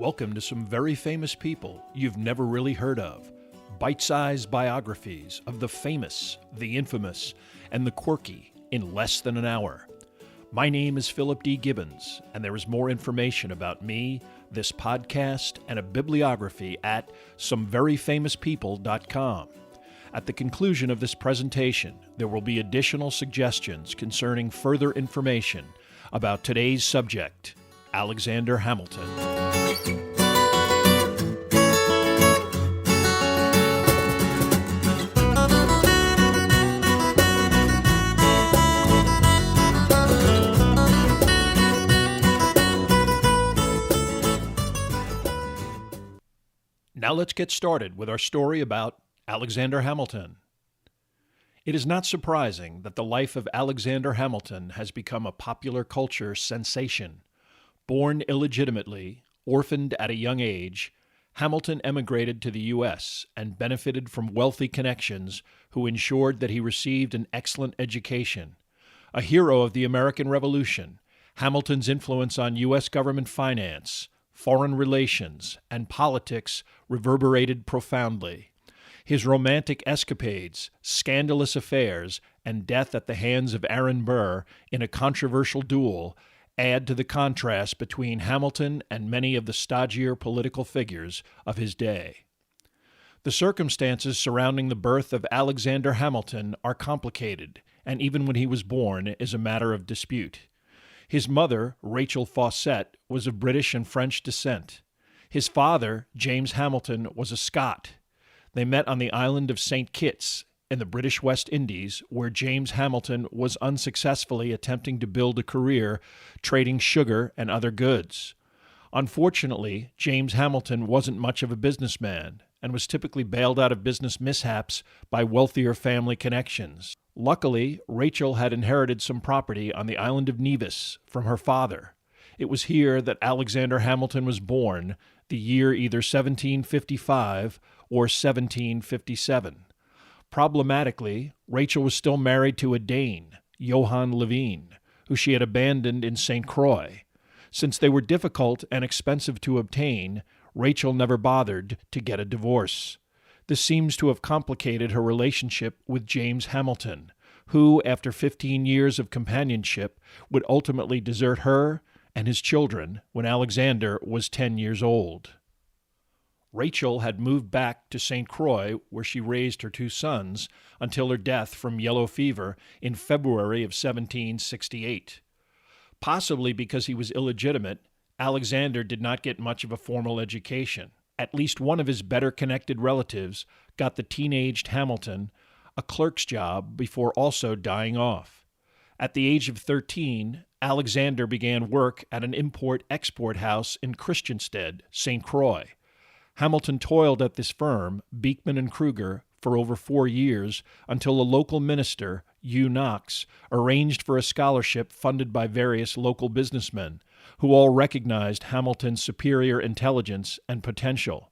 Welcome to some very famous people you've never really heard of. Bite-sized biographies of the famous, the infamous, and the quirky in less than an hour. My name is Philip D. Gibbons, and there is more information about me, this podcast, and a bibliography at someveryfamouspeople.com. At the conclusion of this presentation, there will be additional suggestions concerning further information about today's subject, Alexander Hamilton. Now let's get started with our story about Alexander Hamilton. It is not surprising that the life of Alexander Hamilton has become a popular culture sensation. Born illegitimately, orphaned at a young age, Hamilton emigrated to the U.S. and benefited from wealthy connections who ensured that he received an excellent education. A hero of the American Revolution, Hamilton's influence on U.S. government finance, foreign relations, and politics reverberated profoundly. His romantic escapades, scandalous affairs, and death at the hands of Aaron Burr in a controversial duel add to the contrast between Hamilton and many of the stodgier political figures of his day. The circumstances surrounding the birth of Alexander Hamilton are complicated, and even when he was born is a matter of dispute. His mother, Rachel Fawcett, was of British and French descent. His father, James Hamilton, was a Scot. They met on the island of St. Kitts in the British West Indies, where James Hamilton was unsuccessfully attempting to build a career trading sugar and other goods. Unfortunately, James Hamilton wasn't much of a businessman and was typically bailed out of business mishaps by wealthier family connections. Luckily, Rachel had inherited some property on the island of Nevis from her father. It was here that Alexander Hamilton was born, the year either 1755 or 1757. Problematically, Rachel was still married to a Dane, Johann Levine, who she had abandoned in St. Croix. Since they were difficult and expensive to obtain, Rachel never bothered to get a divorce. This seems to have complicated her relationship with James Hamilton, who, after 15 years of companionship, would ultimately desert her and his children when Alexander was 10 years old. Rachel had moved back to St. Croix, where she raised her two sons, until her death from yellow fever in February of 1768. Possibly because he was illegitimate, Alexander did not get much of a formal education. At least one of his better-connected relatives got the teenaged Hamilton a clerk's job before also dying off. At the age of 13, Alexander began work at an import-export house in Christiansted, St. Croix. Hamilton toiled at this firm, Beekman and Kruger, for over 4 years until a local minister, Hugh Knox, arranged for a scholarship funded by various local businessmen, who all recognized Hamilton's superior intelligence and potential.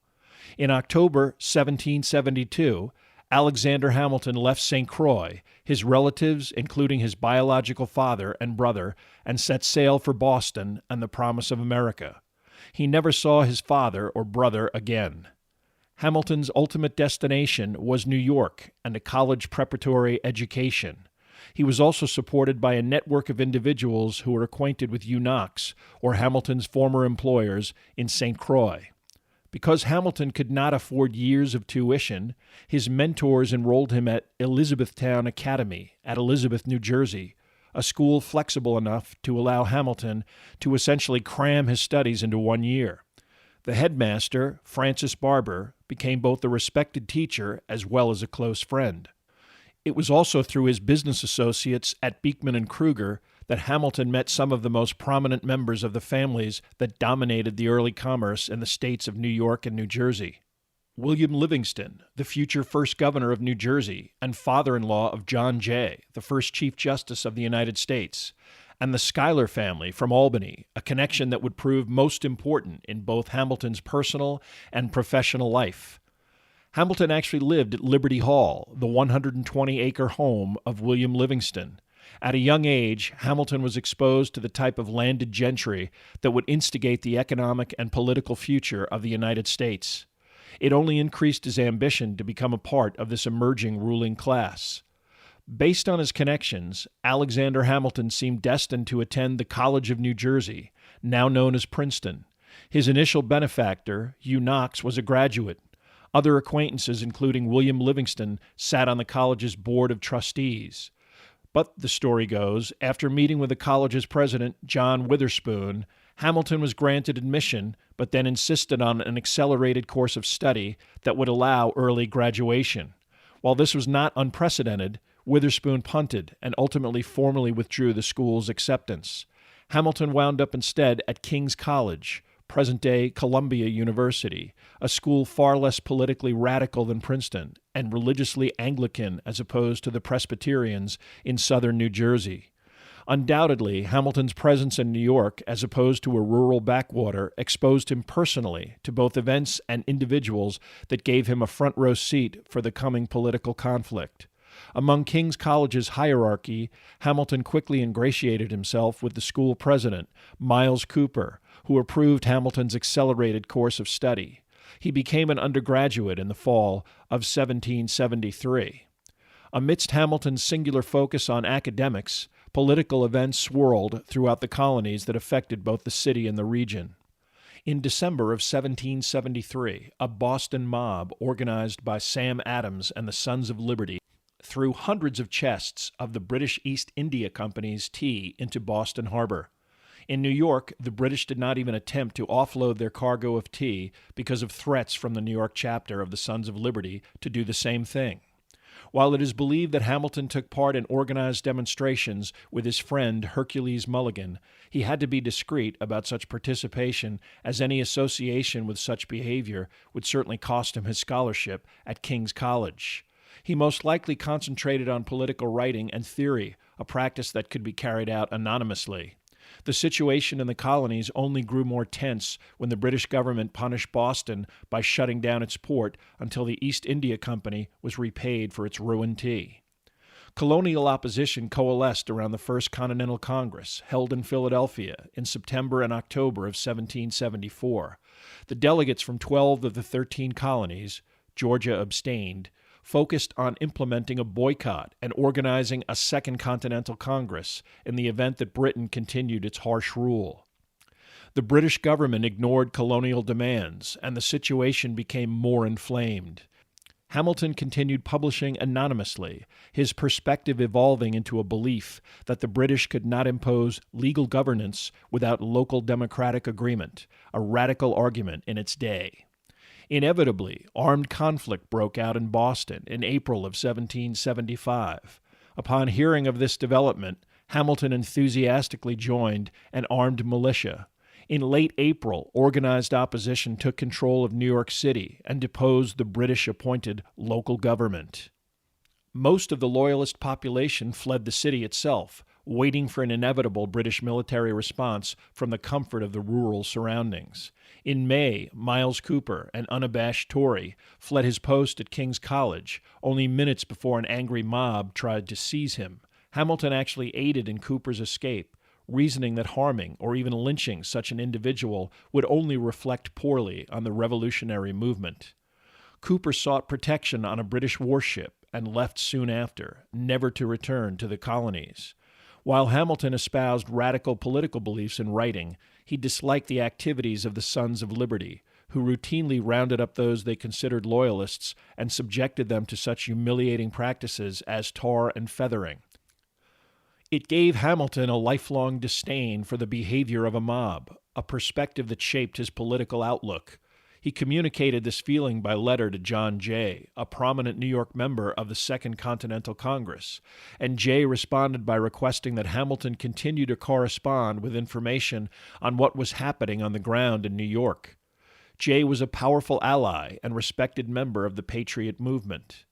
In October 1772, Alexander Hamilton left St. Croix, his relatives, including his biological father and brother, and set sail for Boston and the promise of America. He never saw his father or brother again. Hamilton's ultimate destination was New York and a college preparatory education. He was also supported by a network of individuals who were acquainted with Hugh Knox, or Hamilton's former employers, in St. Croix. Because Hamilton could not afford years of tuition, his mentors enrolled him at Elizabethtown Academy at Elizabeth, New Jersey, a school flexible enough to allow Hamilton to essentially cram his studies into 1 year. The headmaster, Francis Barber, became both a respected teacher as well as a close friend. It was also through his business associates at Beekman and Kruger that Hamilton met some of the most prominent members of the families that dominated the early commerce in the states of New York and New Jersey. William Livingston, the future first governor of New Jersey and father-in-law of John Jay, the first Chief Justice of the United States, and the Schuyler family from Albany, a connection that would prove most important in both Hamilton's personal and professional life. Hamilton actually lived at Liberty Hall, the 120-acre home of William Livingston, At a young age, Hamilton was exposed to the type of landed gentry that would instigate the economic and political future of the United States. It only increased his ambition to become a part of this emerging ruling class. Based on his connections, Alexander Hamilton seemed destined to attend the College of New Jersey, now known as Princeton. His initial benefactor, Hugh Knox, was a graduate. Other acquaintances, including William Livingston, sat on the college's board of trustees. But, the story goes, after meeting with the college's president, John Witherspoon, Hamilton was granted admission, but then insisted on an accelerated course of study that would allow early graduation. While this was not unprecedented, Witherspoon punted and ultimately formally withdrew the school's acceptance. Hamilton wound up instead at King's College, present-day Columbia University, a school far less politically radical than Princeton and religiously Anglican as opposed to the Presbyterians in southern New Jersey. Undoubtedly, Hamilton's presence in New York, as opposed to a rural backwater, exposed him personally to both events and individuals that gave him a front-row seat for the coming political conflict. Among King's College's hierarchy, Hamilton quickly ingratiated himself with the school president, Miles Cooper, who approved Hamilton's accelerated course of study. He became an undergraduate in the fall of 1773. Amidst Hamilton's singular focus on academics, political events swirled throughout the colonies that affected both the city and the region. In December of 1773, a Boston mob organized by Sam Adams and the Sons of Liberty threw hundreds of chests of the British East India Company's tea into Boston Harbor. In New York, the British did not even attempt to offload their cargo of tea because of threats from the New York chapter of the Sons of Liberty to do the same thing. While it is believed that Hamilton took part in organized demonstrations with his friend Hercules Mulligan, he had to be discreet about such participation, as any association with such behavior would certainly cost him his scholarship at King's College. He most likely concentrated on political writing and theory, a practice that could be carried out anonymously. The situation in the colonies only grew more tense when the British government punished Boston by shutting down its port until the East India Company was repaid for its ruined tea. Colonial opposition coalesced around the First Continental Congress, held in Philadelphia in September and October of 1774. The delegates from 12 of the 13 colonies, Georgia abstained, focused on implementing a boycott and organizing a Second Continental Congress in the event that Britain continued its harsh rule. The British government ignored colonial demands, and the situation became more inflamed. Hamilton continued publishing anonymously, his perspective evolving into a belief that the British could not impose legal governance without local democratic agreement, a radical argument in its day. Inevitably, armed conflict broke out in Boston in April of 1775. Upon hearing of this development, Hamilton enthusiastically joined an armed militia. In late April, organized opposition took control of New York City and deposed the British-appointed local government. Most of the Loyalist population fled the city itself, waiting for an inevitable British military response from the comfort of the rural surroundings. In May, Miles Cooper, an unabashed Tory, fled his post at King's College, only minutes before an angry mob tried to seize him. Hamilton actually aided in Cooper's escape, reasoning that harming or even lynching such an individual would only reflect poorly on the revolutionary movement. Cooper sought protection on a British warship and left soon after, never to return to the colonies. While Hamilton espoused radical political beliefs in writing, he disliked the activities of the Sons of Liberty, who routinely rounded up those they considered loyalists and subjected them to such humiliating practices as tar and feathering. It gave Hamilton a lifelong disdain for the behavior of a mob, a perspective that shaped his political outlook. He communicated this feeling by letter to John Jay, a prominent New York member of the Second Continental Congress, and Jay responded by requesting that Hamilton continue to correspond with information on what was happening on the ground in New York. Jay was a powerful ally and respected member of the Patriot movement.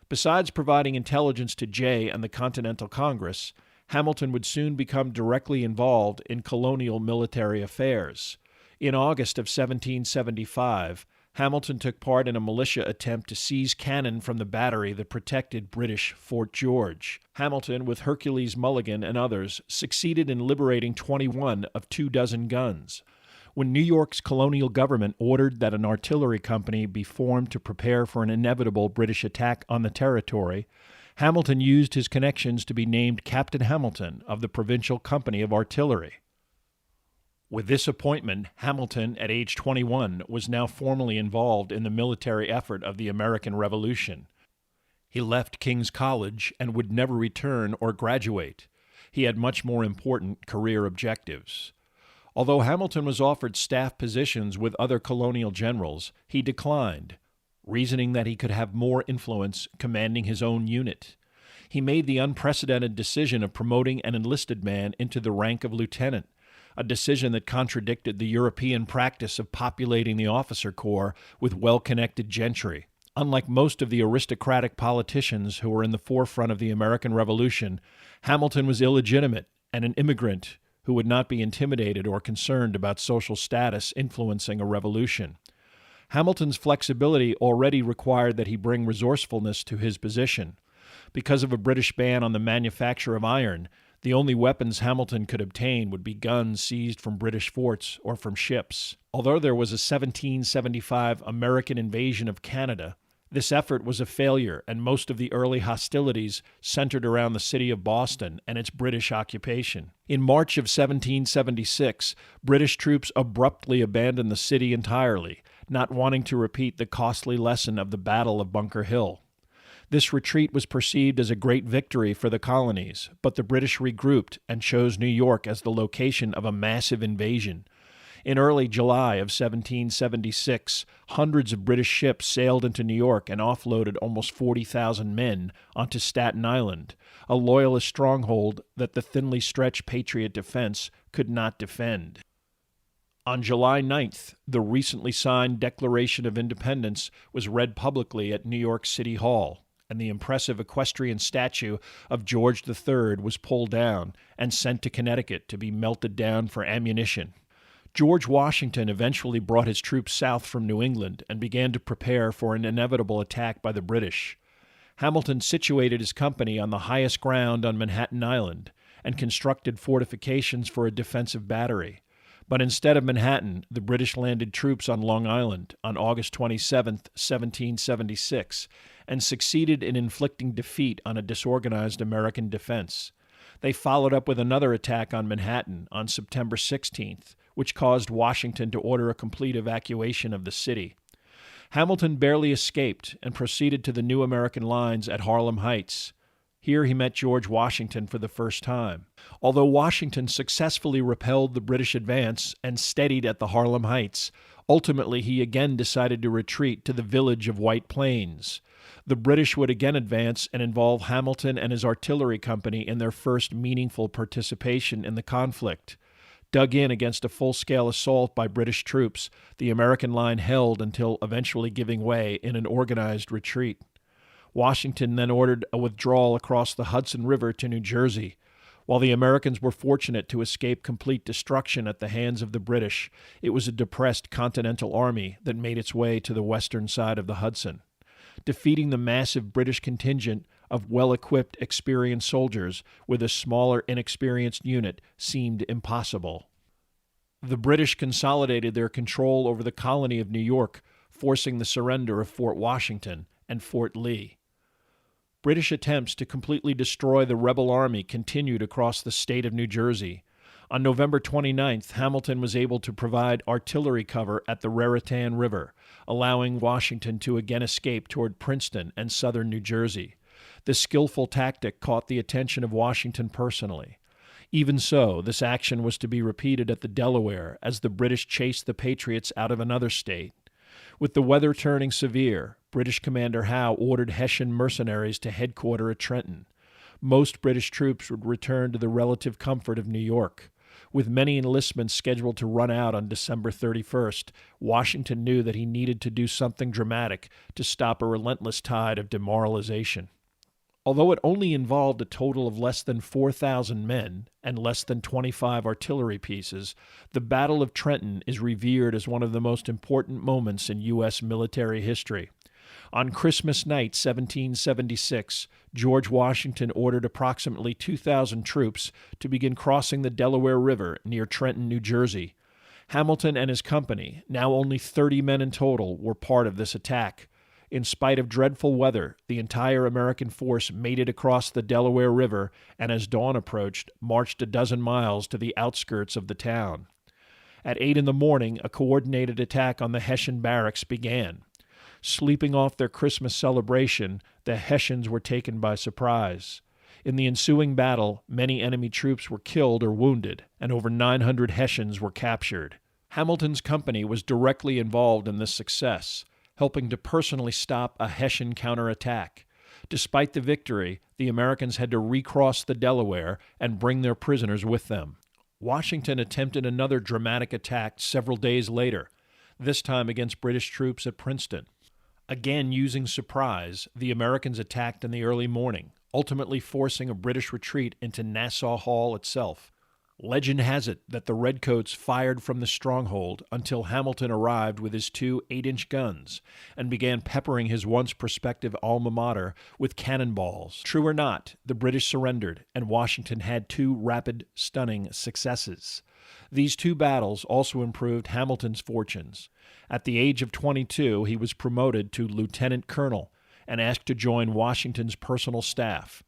Besides providing intelligence to Jay and the Continental Congress, Hamilton would soon become directly involved in colonial military affairs. In August of 1775, Hamilton took part in a militia attempt to seize cannon from the battery that protected British Fort George. Hamilton, with Hercules Mulligan and others, succeeded in liberating 21 of 24 guns. When New York's colonial government ordered that an artillery company be formed to prepare for an inevitable British attack on the territory, Hamilton used his connections to be named Captain Hamilton of the Provincial Company of Artillery. With this appointment, Hamilton, at age 21, was now formally involved in the military effort of the American Revolution. He left King's College and would never return or graduate. He had much more important career objectives. Although Hamilton was offered staff positions with other colonial generals, he declined, reasoning that he could have more influence commanding his own unit. He made the unprecedented decision of promoting an enlisted man into the rank of lieutenant, a decision that contradicted the European practice of populating the officer corps with well-connected gentry. Unlike most of the aristocratic politicians who were in the forefront of the American Revolution, Hamilton was illegitimate and an immigrant who would not be intimidated or concerned about social status influencing a revolution. Hamilton's flexibility already required that he bring resourcefulness to his position. Because of a British ban on the manufacture of iron, the only weapons Hamilton could obtain would be guns seized from British forts or from ships. Although there was a 1775 American invasion of Canada, this effort was a failure, and most of the early hostilities centered around the city of Boston and its British occupation. In March of 1776, British troops abruptly abandoned the city entirely, not wanting to repeat the costly lesson of the Battle of Bunker Hill. This retreat was perceived as a great victory for the colonies, but the British regrouped and chose New York as the location of a massive invasion. In early July of 1776, hundreds of British ships sailed into New York and offloaded almost 40,000 men onto Staten Island, a loyalist stronghold that the thinly stretched Patriot defense could not defend. On July 9th, the recently signed Declaration of Independence was read publicly at New York City Hall, and the impressive equestrian statue of George III was pulled down and sent to Connecticut to be melted down for ammunition. George Washington eventually brought his troops south from New England and began to prepare for an inevitable attack by the British. Hamilton situated his company on the highest ground on Manhattan Island and constructed fortifications for a defensive battery. But instead of Manhattan, the British landed troops on Long Island on August 27, 1776, and succeeded in inflicting defeat on a disorganized American defense. They followed up with another attack on Manhattan on September 16th, which caused Washington to order a complete evacuation of the city. Hamilton barely escaped and proceeded to the new American lines at Harlem Heights. Here he met George Washington for the first time. Although Washington successfully repelled the British advance and steadied at the Harlem Heights, ultimately he again decided to retreat to the village of White Plains. The British would again advance and involve Hamilton and his artillery company in their first meaningful participation in the conflict. Dug in against a full-scale assault by British troops, the American line held until eventually giving way in an organized retreat. Washington then ordered a withdrawal across the Hudson River to New Jersey. While the Americans were fortunate to escape complete destruction at the hands of the British, it was a depressed Continental Army that made its way to the western side of the Hudson. Defeating the massive British contingent of well-equipped, experienced soldiers with a smaller, inexperienced unit seemed impossible. The British consolidated their control over the colony of New York, forcing the surrender of Fort Washington and Fort Lee. British attempts to completely destroy the rebel army continued across the state of New Jersey. On November 29th, Hamilton was able to provide artillery cover at the Raritan River, allowing Washington to again escape toward Princeton and southern New Jersey. This skillful tactic caught the attention of Washington personally. Even so, this action was to be repeated at the Delaware as the British chased the Patriots out of another state. With the weather turning severe, British Commander Howe ordered Hessian mercenaries to headquarter at Trenton. Most British troops would return to the relative comfort of New York. With many enlistments scheduled to run out on December 31st, Washington knew that he needed to do something dramatic to stop a relentless tide of demoralization. Although it only involved a total of less than 4,000 men and less than 25 artillery pieces, the Battle of Trenton is revered as one of the most important moments in U.S. military history. On Christmas night, 1776, George Washington ordered approximately 2,000 troops to begin crossing the Delaware River near Trenton, New Jersey. Hamilton and his company, now only 30 men in total, were part of this attack. In spite of dreadful weather, the entire American force made it across the Delaware River and, as dawn approached, marched a dozen miles to the outskirts of the town. At 8 in the morning, a coordinated attack on the Hessian barracks began. Sleeping off their Christmas celebration, the Hessians were taken by surprise. In the ensuing battle, many enemy troops were killed or wounded, and over 900 Hessians were captured. Hamilton's company was directly involved in this success, helping to personally stop a Hessian counterattack. Despite the victory, the Americans had to recross the Delaware and bring their prisoners with them. Washington attempted another dramatic attack several days later, this time against British troops at Princeton. Again using surprise, the Americans attacked in the early morning, ultimately forcing a British retreat into Nassau Hall itself. Legend has it that the Redcoats fired from the stronghold until Hamilton arrived with his two 8-inch guns and began peppering his once prospective alma mater with cannonballs. True or not, the British surrendered, and Washington had two rapid, stunning successes. These two battles also improved Hamilton's fortunes. At the age of 22, he was promoted to lieutenant colonel and asked to join Washington's personal staff.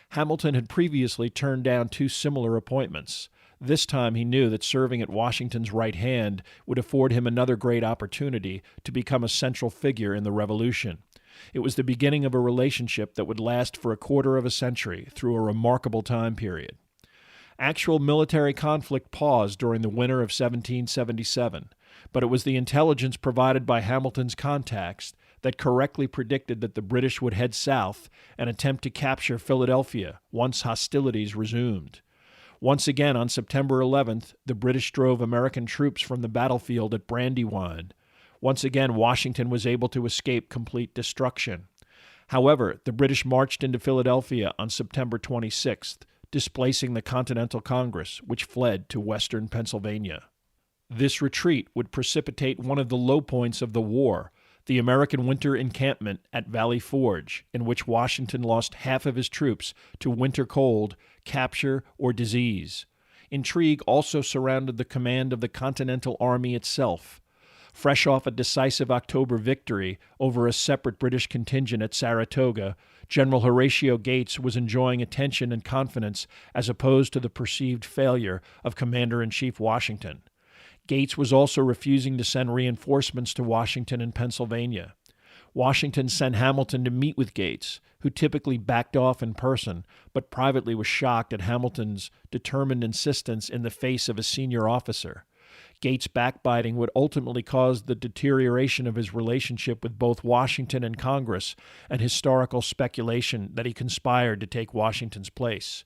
Hamilton had previously turned down two similar appointments. This time he knew that serving at Washington's right hand would afford him another great opportunity to become a central figure in the Revolution. It was the beginning of a relationship that would last for a quarter of a century through a remarkable time period. Actual military conflict paused during the winter of 1777, but it was the intelligence provided by Hamilton's contacts that correctly predicted that the British would head south and attempt to capture Philadelphia once hostilities resumed. Once again, on September 11th, the British drove American troops from the battlefield at Brandywine. Once again, Washington was able to escape complete destruction. However, the British marched into Philadelphia on September 26th, displacing the Continental Congress, which fled to western Pennsylvania. This retreat would precipitate one of the low points of the war, the American winter encampment at Valley Forge, in which Washington lost half of his troops to winter cold, capture, or disease. Intrigue also surrounded the command of the Continental Army itself. Fresh off a decisive October victory over a separate British contingent at Saratoga, General Horatio Gates was enjoying attention and confidence as opposed to the perceived failure of Commander-in-Chief Washington. Gates was also refusing to send reinforcements to Washington and Pennsylvania. Washington sent Hamilton to meet with Gates, who typically backed off in person, but privately was shocked at Hamilton's determined insistence in the face of a senior officer. Gates' backbiting would ultimately cause the deterioration of his relationship with both Washington and Congress, and historical speculation that he conspired to take Washington's place.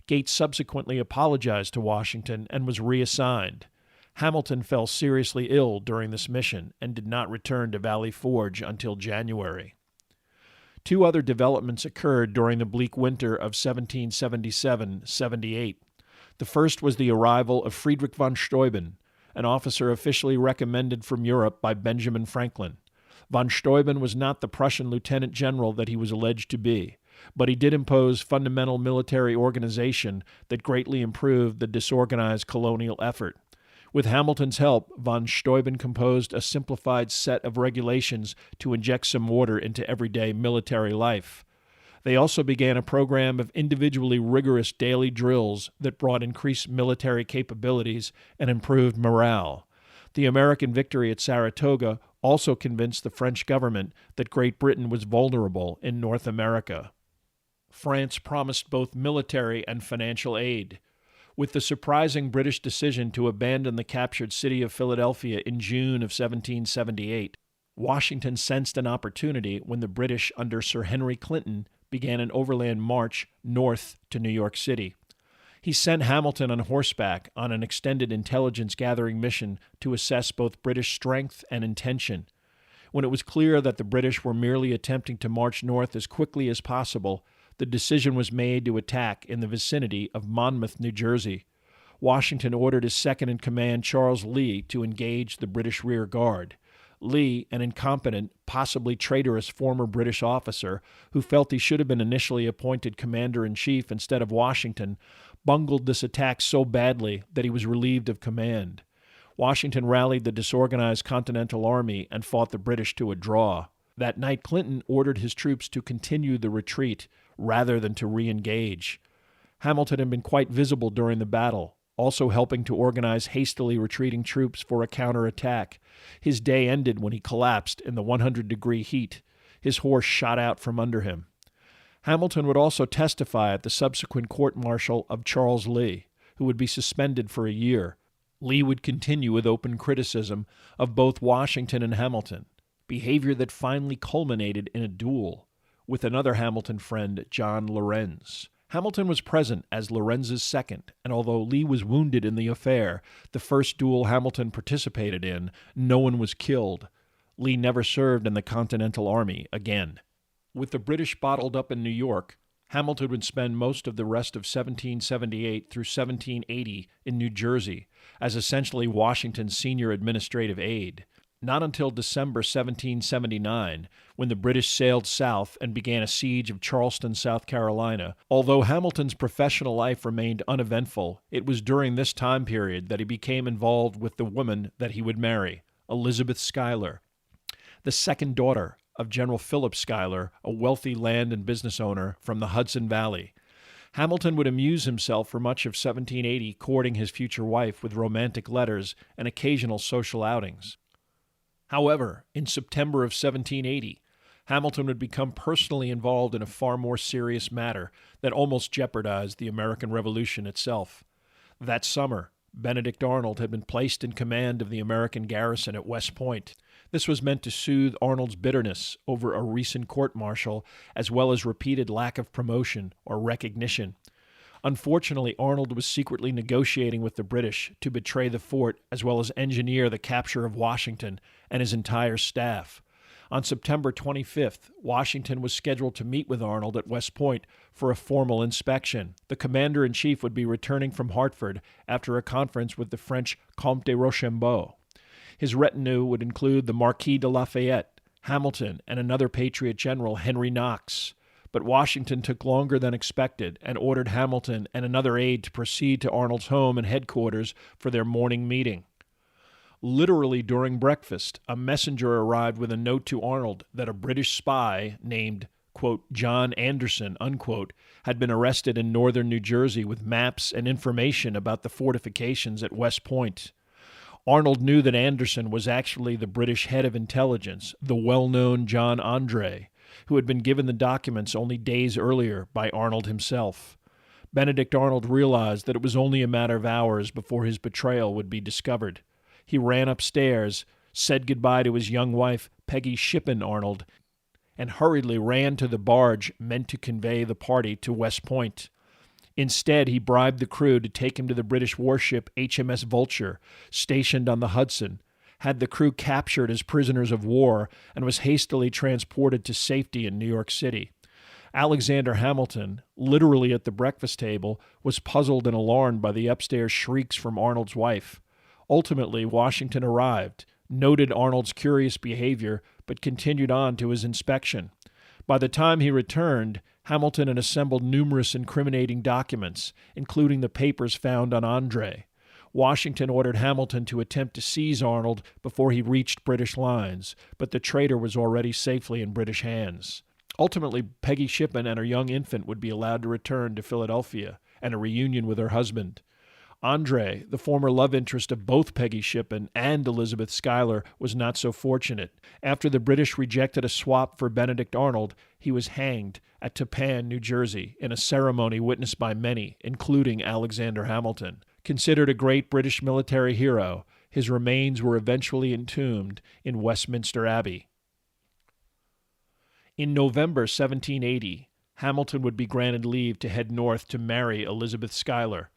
Gates subsequently apologized to Washington and was reassigned. Hamilton fell seriously ill during this mission and did not return to Valley Forge until January. Two other developments occurred during the bleak winter of 1777-78. The first was the arrival of Friedrich von Steuben, an officer officially recommended from Europe by Benjamin Franklin. Von Steuben was not the Prussian lieutenant general that he was alleged to be, but he did impose fundamental military organization that greatly improved the disorganized colonial effort. With Hamilton's help, von Steuben composed a simplified set of regulations to inject some order into everyday military life. They also began a program of individually rigorous daily drills that brought increased military capabilities and improved morale. The American victory at Saratoga also convinced the French government that Great Britain was vulnerable in North America. France promised both military and financial aid. With the surprising British decision to abandon the captured city of Philadelphia in June of 1778, Washington sensed an opportunity when the British under Sir Henry Clinton began an overland march north to New York City. He sent Hamilton on horseback on an extended intelligence-gathering mission to assess both British strength and intention. When it was clear that the British were merely attempting to march north as quickly as possible, the decision was made to attack in the vicinity of Monmouth, New Jersey. Washington ordered his second-in-command, Charles Lee, to engage the British rear guard. Lee, an incompetent, possibly traitorous former British officer who felt he should have been initially appointed commander-in-chief instead of Washington, bungled this attack so badly that he was relieved of command. Washington rallied the disorganized Continental Army and fought the British to a draw. That night, Clinton ordered his troops to continue the retreat rather than to re-engage. Hamilton had been quite visible during the battle, also helping to organize hastily retreating troops for a counterattack. His day ended when he collapsed in the 100-degree heat. His horse shot out from under him. Hamilton would also testify at the subsequent court-martial of Charles Lee, who would be suspended for a year. Lee would continue with open criticism of both Washington and Hamilton, behavior that finally culminated in a duel with another Hamilton friend, John Lorenz. Hamilton was present as Lorenz's second, and although Lee was wounded in the affair, the first duel Hamilton participated in, no one was killed. Lee never served in the Continental Army again. With the British bottled up in New York, Hamilton would spend most of the rest of 1778 through 1780 in New Jersey as essentially Washington's senior administrative aide. Not until December 1779, when the British sailed south and began a siege of Charleston, South Carolina. Although Hamilton's professional life remained uneventful, it was during this time period that he became involved with the woman that he would marry, Elizabeth Schuyler, the second daughter of General Philip Schuyler, a wealthy land and business owner from the Hudson Valley. Hamilton would amuse himself for much of 1780 courting his future wife with romantic letters and occasional social outings. However, in September of 1780, Hamilton would become personally involved in a far more serious matter that almost jeopardized the American Revolution itself. That summer, Benedict Arnold had been placed in command of the American garrison at West Point. This was meant to soothe Arnold's bitterness over a recent court-martial, as well as repeated lack of promotion or recognition. Unfortunately, Arnold was secretly negotiating with the British to betray the fort as well as engineer the capture of Washington and his entire staff. On September 25th, Washington was scheduled to meet with Arnold at West Point for a formal inspection. The commander-in-chief would be returning from Hartford after a conference with the French Comte de Rochambeau. His retinue would include the Marquis de Lafayette, Hamilton, and another Patriot general, Henry Knox. But Washington took longer than expected and ordered Hamilton and another aide to proceed to Arnold's home and headquarters for their morning meeting. Literally during breakfast, a messenger arrived with a note to Arnold that a British spy named, quote, John Anderson, unquote, had been arrested in northern New Jersey with maps and information about the fortifications at West Point. Arnold knew that Anderson was actually the British head of intelligence, the well-known John Andre, who had been given the documents only days earlier by Arnold himself. Benedict Arnold realized that it was only a matter of hours before his betrayal would be discovered. He ran upstairs, said goodbye to his young wife, Peggy Shippen Arnold, and hurriedly ran to the barge meant to convey the party to West Point. Instead, he bribed the crew to take him to the British warship HMS Vulture, stationed on the Hudson, had the crew captured as prisoners of war, and was hastily transported to safety in New York City. Alexander Hamilton, literally at the breakfast table, was puzzled and alarmed by the upstairs shrieks from Arnold's wife. Ultimately, Washington arrived, noted Arnold's curious behavior, but continued on to his inspection. By the time he returned, Hamilton had assembled numerous incriminating documents, including the papers found on Andre. Washington ordered Hamilton to attempt to seize Arnold before he reached British lines, but the traitor was already safely in British hands. Ultimately, Peggy Shippen and her young infant would be allowed to return to Philadelphia and a reunion with her husband. Andre, the former love interest of both Peggy Shippen and Elizabeth Schuyler, was not so fortunate. After the British rejected a swap for Benedict Arnold, he was hanged at Tappan, New Jersey, in a ceremony witnessed by many, including Alexander Hamilton. Considered a great British military hero, his remains were eventually entombed in Westminster Abbey. In November 1780, Hamilton would be granted leave to head north to marry Elizabeth Schuyler.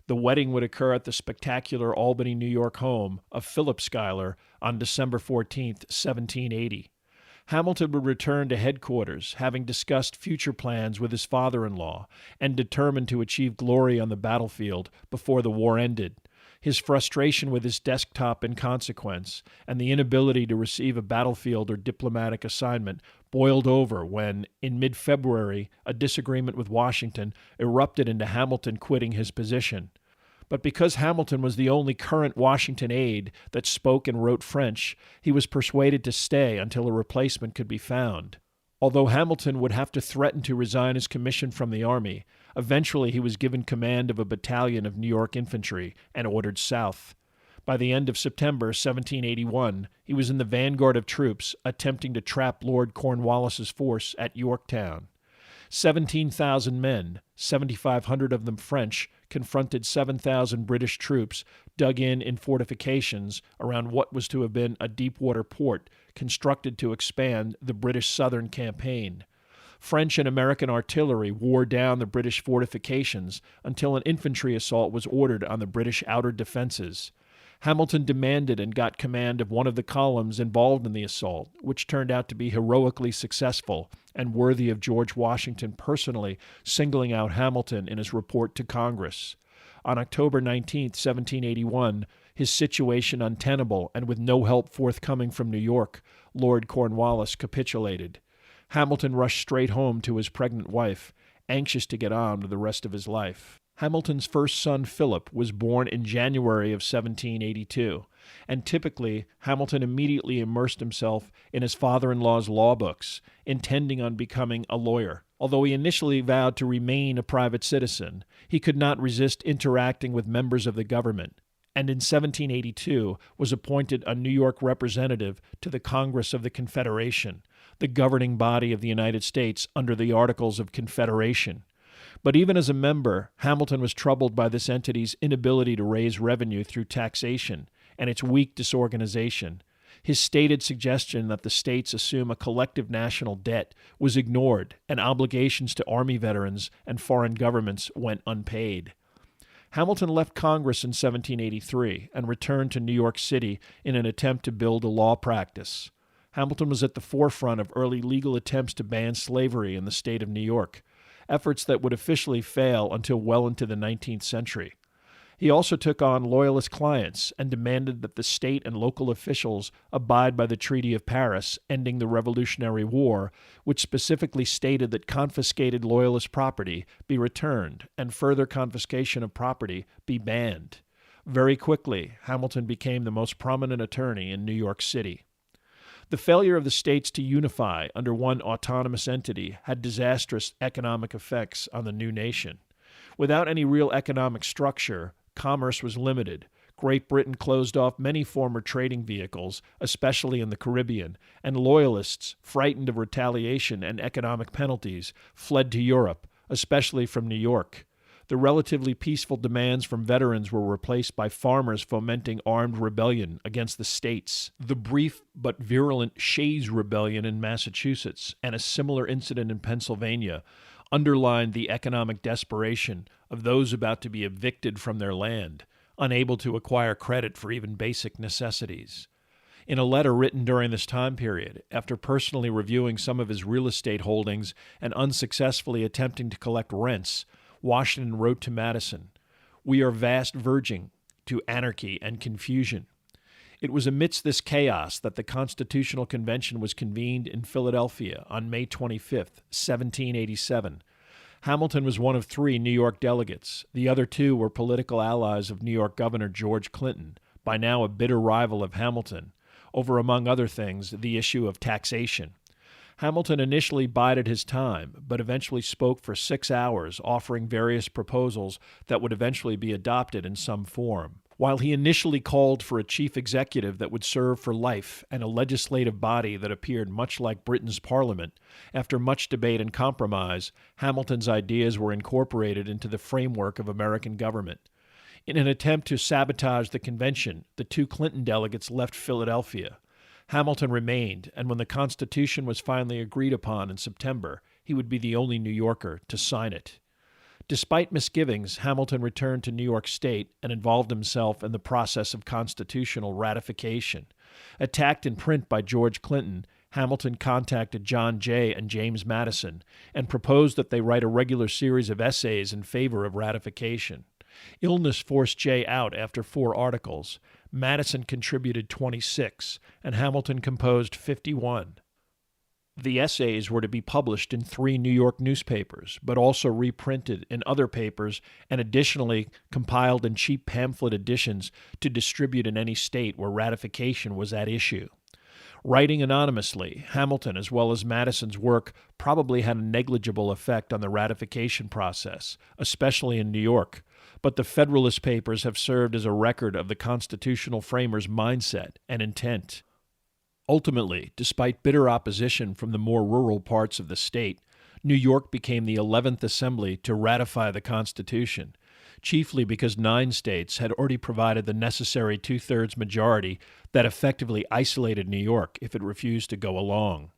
The wedding would occur at the spectacular Albany, New York home of Philip Schuyler on December 14, 1780. Hamilton would return to headquarters, having discussed future plans with his father-in-law and determined to achieve glory on the battlefield before the war ended. His frustration with his desktop in consequence, and the inability to receive a battlefield or diplomatic assignment boiled over when, in mid-February, a disagreement with Washington erupted into Hamilton quitting his position. But because Hamilton was the only current Washington aide that spoke and wrote French, he was persuaded to stay until a replacement could be found. Although Hamilton would have to threaten to resign his commission from the Army, eventually he was given command of a battalion of New York infantry and ordered south. By the end of September 1781, he was in the vanguard of troops attempting to trap Lord Cornwallis's force at Yorktown. 17,000 men, 7,500 of them French, confronted 7,000 British troops dug in fortifications around what was to have been a deep-water port constructed to expand the British southern campaign. French and American artillery wore down the British fortifications until an infantry assault was ordered on the British outer defenses. Hamilton demanded and got command of one of the columns involved in the assault, which turned out to be heroically successful and worthy of George Washington personally singling out Hamilton in his report to Congress. On October 19, 1781, his situation untenable and with no help forthcoming from New York, Lord Cornwallis capitulated. Hamilton rushed straight home to his pregnant wife, anxious to get on with the rest of his life. Hamilton's first son, Philip, was born in January of 1782, and typically Hamilton immediately immersed himself in his father-in-law's law books, intending on becoming a lawyer. Although he initially vowed to remain a private citizen, he could not resist interacting with members of the government, and in 1782 was appointed a New York representative to the Congress of the Confederation, the governing body of the United States under the Articles of Confederation. But even as a member, Hamilton was troubled by this entity's inability to raise revenue through taxation and its weak disorganization. His stated suggestion that the states assume a collective national debt was ignored, and obligations to Army veterans and foreign governments went unpaid. Hamilton left Congress in 1783 and returned to New York City in an attempt to build a law practice. Hamilton was at the forefront of early legal attempts to ban slavery in the state of New York, efforts that would officially fail until well into the 19th century. He also took on Loyalist clients and demanded that the state and local officials abide by the Treaty of Paris ending the Revolutionary War, which specifically stated that confiscated Loyalist property be returned and further confiscation of property be banned. Very quickly, Hamilton became the most prominent attorney in New York City. The failure of the states to unify under one autonomous entity had disastrous economic effects on the new nation. Without any real economic structure, commerce was limited. Great Britain closed off many former trading vehicles, especially in the Caribbean, and Loyalists, frightened of retaliation and economic penalties, fled to Europe, especially from New York. The relatively peaceful demands from veterans were replaced by farmers fomenting armed rebellion against the states. The brief but virulent Shays Rebellion in Massachusetts and a similar incident in Pennsylvania underlined the economic desperation of those about to be evicted from their land, unable to acquire credit for even basic necessities. In a letter written during this time period, after personally reviewing some of his real estate holdings and unsuccessfully attempting to collect rents, Washington wrote to Madison, "We are vast verging to anarchy and confusion." It was amidst this chaos that the Constitutional Convention was convened in Philadelphia on May 25, 1787. Hamilton was one of 3 New York delegates. The other 2 were political allies of New York Governor George Clinton, by now a bitter rival of Hamilton, over, among other things, the issue of taxation. Hamilton initially bided his time, but eventually spoke for 6 hours, offering various proposals that would eventually be adopted in some form. While he initially called for a chief executive that would serve for life and a legislative body that appeared much like Britain's Parliament, after much debate and compromise, Hamilton's ideas were incorporated into the framework of American government. In an attempt to sabotage the convention, the 2 Clinton delegates left Philadelphia. Hamilton remained, and when the Constitution was finally agreed upon in September, he would be the only New Yorker to sign it. Despite misgivings, Hamilton returned to New York State and involved himself in the process of constitutional ratification. Attacked in print by George Clinton, Hamilton contacted John Jay and James Madison and proposed that they write a regular series of essays in favor of ratification. Illness forced Jay out after 4 articles. Madison contributed 26, and Hamilton composed 51. The essays were to be published in 3 New York newspapers, but also reprinted in other papers and additionally compiled in cheap pamphlet editions to distribute in any state where ratification was at issue. Writing anonymously, Hamilton, as well as Madison's work, probably had a negligible effect on the ratification process, especially in New York, but the Federalist Papers have served as a record of the constitutional framers' mindset and intent. Ultimately, despite bitter opposition from the more rural parts of the state, New York became the 11th Assembly to ratify the Constitution, chiefly because 9 states had already provided the necessary 2/3 majority that effectively isolated New York if it refused to go along.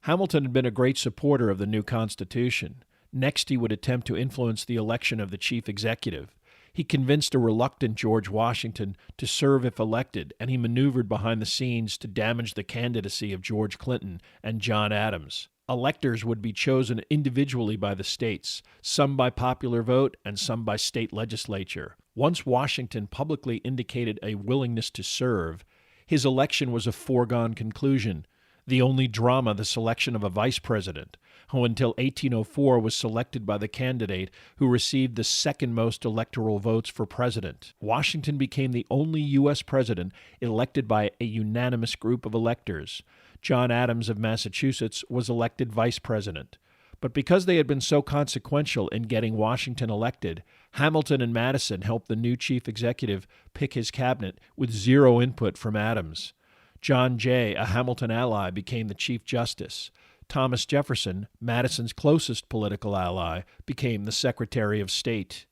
Hamilton had been a great supporter of the new Constitution. Next, he would attempt to influence the election of the chief executive. He convinced a reluctant George Washington to serve if elected, and he maneuvered behind the scenes to damage the candidacy of George Clinton and John Adams. Electors would be chosen individually by the states, some by popular vote and some by state legislature. Once Washington publicly indicated a willingness to serve, his election was a foregone conclusion. The only drama the selection of a vice president, who until 1804 was selected by the candidate who received the second most electoral votes for president. Washington became the only U.S. president elected by a unanimous group of electors. John Adams of Massachusetts was elected vice president. But because they had been so consequential in getting Washington elected, Hamilton and Madison helped the new chief executive pick his cabinet with 0 input from Adams. John Jay, a Hamilton ally, became the Chief Justice. Thomas Jefferson, Madison's closest political ally, became the Secretary of State.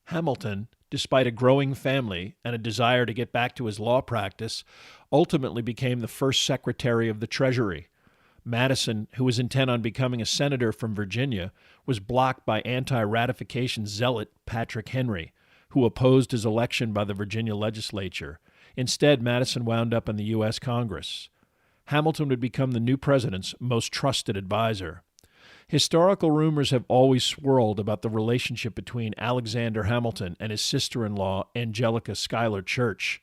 Hamilton, despite a growing family and a desire to get back to his law practice, ultimately became the first Secretary of the Treasury. Madison, who was intent on becoming a senator from Virginia, was blocked by anti-ratification zealot Patrick Henry, who opposed his election by the Virginia legislature. Instead, Madison wound up in the U.S. Congress. Hamilton would become the new president's most trusted advisor. Historical rumors have always swirled about the relationship between Alexander Hamilton and his sister-in-law, Angelica Schuyler Church.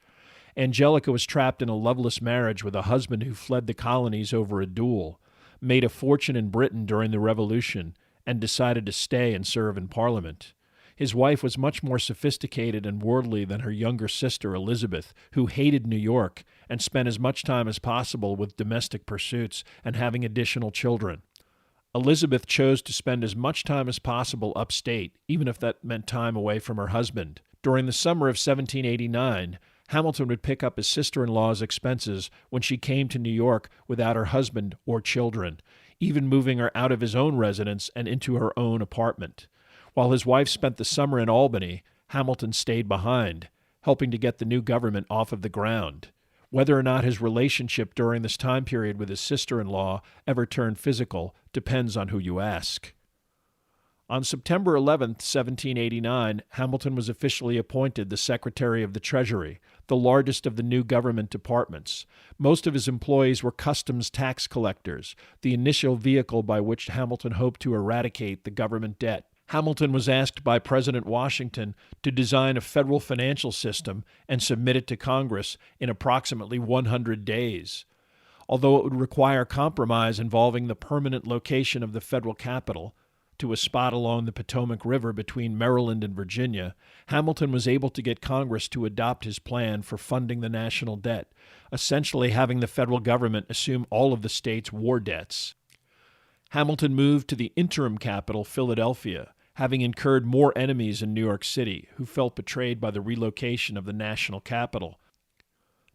Angelica was trapped in a loveless marriage with a husband who fled the colonies over a duel, made a fortune in Britain during the Revolution, and decided to stay and serve in Parliament. His wife was much more sophisticated and worldly than her younger sister, Elizabeth, who hated New York and spent as much time as possible with domestic pursuits and having additional children. Elizabeth chose to spend as much time as possible upstate, even if that meant time away from her husband. During the summer of 1789, Hamilton would pick up his sister-in-law's expenses when she came to New York without her husband or children, even moving her out of his own residence and into her own apartment. While his wife spent the summer in Albany, Hamilton stayed behind, helping to get the new government off of the ground. Whether or not his relationship during this time period with his sister-in-law ever turned physical depends on who you ask. On September 11, 1789, Hamilton was officially appointed the Secretary of the Treasury, the largest of the new government departments. Most of his employees were customs tax collectors, the initial vehicle by which Hamilton hoped to eradicate the government debt. Hamilton was asked by President Washington to design a federal financial system and submit it to Congress in approximately 100 days. Although it would require compromise involving the permanent location of the federal capital to a spot along the Potomac River between Maryland and Virginia, Hamilton was able to get Congress to adopt his plan for funding the national debt, essentially having the federal government assume all of the state's war debts. Hamilton moved to the interim capital, Philadelphia, having incurred more enemies in New York City who felt betrayed by the relocation of the national capital.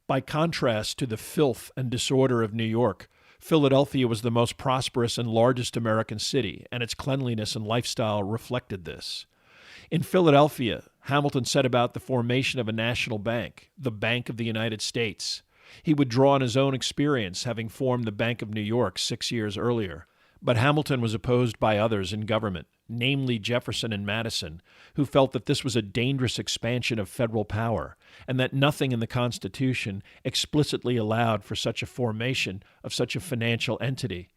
By contrast to the filth and disorder of New York, Philadelphia was the most prosperous and largest American city, and its cleanliness and lifestyle reflected this. In Philadelphia, Hamilton set about the formation of a national bank, the Bank of the United States. He would draw on his own experience, having formed the Bank of New York 6 years earlier. But Hamilton was opposed by others in government, namely Jefferson and Madison, who felt that this was a dangerous expansion of federal power, and that nothing in the Constitution explicitly allowed for such a formation of such a financial entity.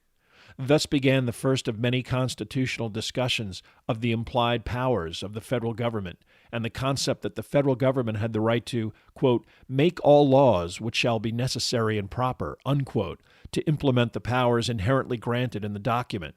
Thus began the first of many constitutional discussions of the implied powers of the federal government and the concept that the federal government had the right to, quote, make all laws which shall be necessary and proper, unquote, to implement the powers inherently granted in the document.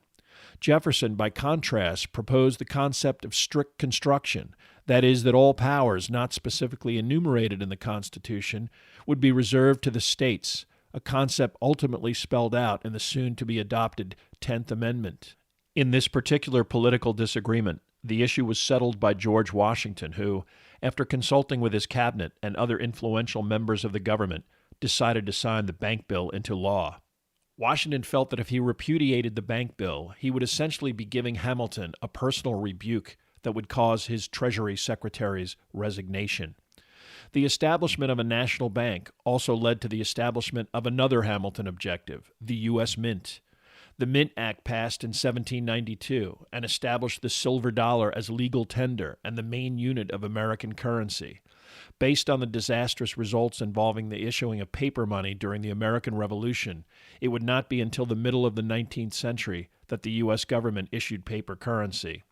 Jefferson, by contrast, proposed the concept of strict construction, that is, that all powers not specifically enumerated in the Constitution would be reserved to the states, a concept ultimately spelled out in the soon-to-be-adopted 10th Amendment. In this particular political disagreement, the issue was settled by George Washington, who, after consulting with his cabinet and other influential members of the government, decided to sign the bank bill into law. Washington felt that if he repudiated the bank bill, he would essentially be giving Hamilton a personal rebuke that would cause his Treasury Secretary's resignation. The establishment of a national bank also led to the establishment of another Hamilton objective, the U.S. Mint. The Mint Act passed in 1792 and established the silver dollar as legal tender and the main unit of American currency. Based on the disastrous results involving the issuing of paper money during the American Revolution, it would not be until the middle of the 19th century that the U.S. government issued paper currency.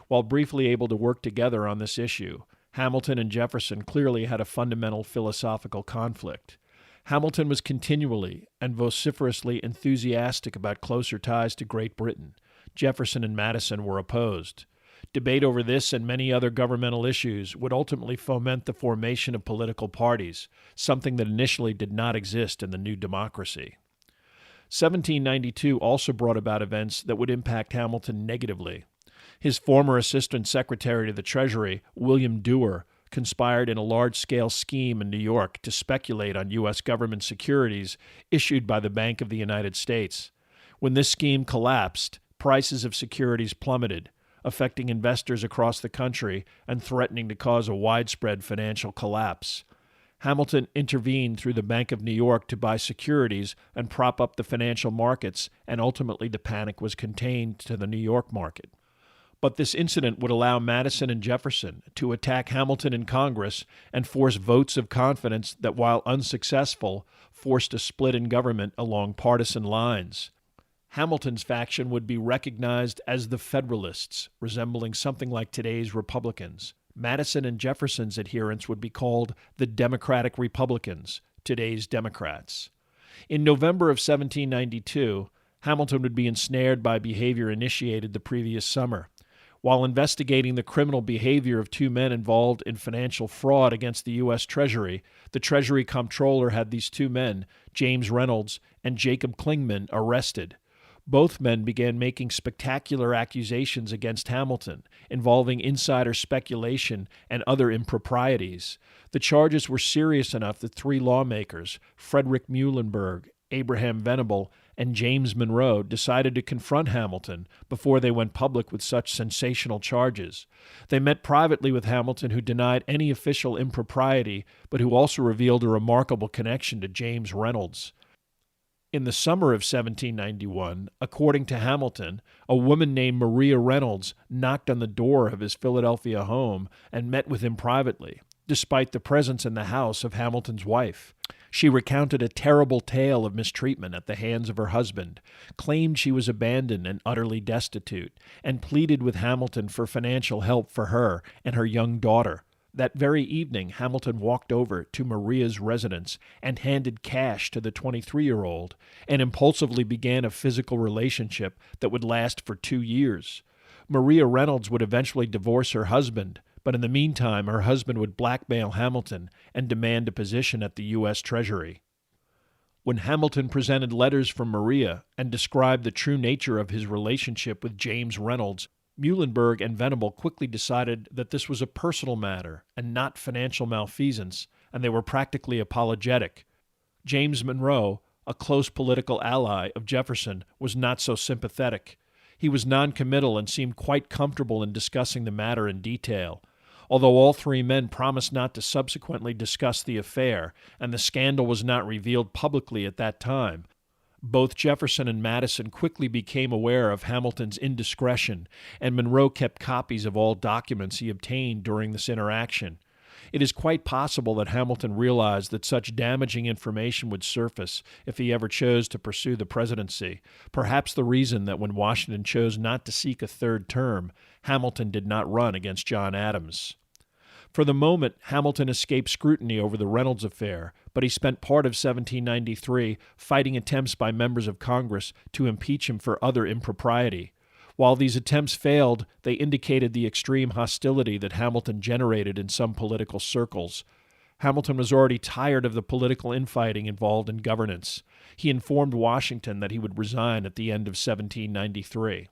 While briefly able to work together on this issue, Hamilton and Jefferson clearly had a fundamental philosophical conflict. Hamilton was continually and vociferously enthusiastic about closer ties to Great Britain. Jefferson and Madison were opposed. Debate over this and many other governmental issues would ultimately foment the formation of political parties, something that initially did not exist in the new democracy. 1792 also brought about events that would impact Hamilton negatively. His former Assistant Secretary to the Treasury, William Duer, conspired in a large-scale scheme in New York to speculate on U.S. government securities issued by the Bank of the United States. When this scheme collapsed, prices of securities plummeted, affecting investors across the country and threatening to cause a widespread financial collapse. Hamilton intervened through the Bank of New York to buy securities and prop up the financial markets, and ultimately the panic was contained to the New York market. But this incident would allow Madison and Jefferson to attack Hamilton in Congress and force votes of confidence that, while unsuccessful, forced a split in government along partisan lines. Hamilton's faction would be recognized as the Federalists, resembling something like today's Republicans. Madison and Jefferson's adherents would be called the Democratic Republicans, today's Democrats. In November of 1792, Hamilton would be ensnared by behavior initiated the previous summer. While investigating the criminal behavior of two men involved in financial fraud against the U.S. Treasury, the Treasury Comptroller had these two men, James Reynolds and Jacob Clingman, arrested. Both men began making spectacular accusations against Hamilton, involving insider speculation and other improprieties. The charges were serious enough that three lawmakers, Frederick Muhlenberg, Abraham Venable, and James Monroe, decided to confront Hamilton before they went public with such sensational charges. They met privately with Hamilton, who denied any official impropriety, but who also revealed a remarkable connection to James Reynolds. In the summer of 1791, according to Hamilton, a woman named Maria Reynolds knocked on the door of his Philadelphia home and met with him privately, despite the presence in the house of Hamilton's wife. She recounted a terrible tale of mistreatment at the hands of her husband, claimed she was abandoned and utterly destitute, and pleaded with Hamilton for financial help for her and her young daughter. That very evening, Hamilton walked over to Maria's residence and handed cash to the 23-year-old, and impulsively began a physical relationship that would last for 2 years. Maria Reynolds would eventually divorce her husband, but in the meantime, her husband would blackmail Hamilton and demand a position at the U.S. Treasury. When Hamilton presented letters from Maria and described the true nature of his relationship with James Reynolds, Muhlenberg and Venable quickly decided that this was a personal matter and not financial malfeasance, and they were practically apologetic. James Monroe, a close political ally of Jefferson, was not so sympathetic. He was noncommittal and seemed quite comfortable in discussing the matter in detail. Although all three men promised not to subsequently discuss the affair, and the scandal was not revealed publicly at that time, Both Jefferson and Madison quickly became aware of Hamilton's indiscretion, and Monroe kept copies of all documents he obtained during this interaction. It is quite possible that Hamilton realized that such damaging information would surface if he ever chose to pursue the presidency, perhaps the reason that when Washington chose not to seek a third term, Hamilton did not run against John Adams. For the moment, Hamilton escaped scrutiny over the Reynolds affair, but he spent part of 1793 fighting attempts by members of Congress to impeach him for other impropriety. While these attempts failed, they indicated the extreme hostility that Hamilton generated in some political circles. Hamilton was already tired of the political infighting involved in governance. He informed Washington that he would resign at the end of 1793.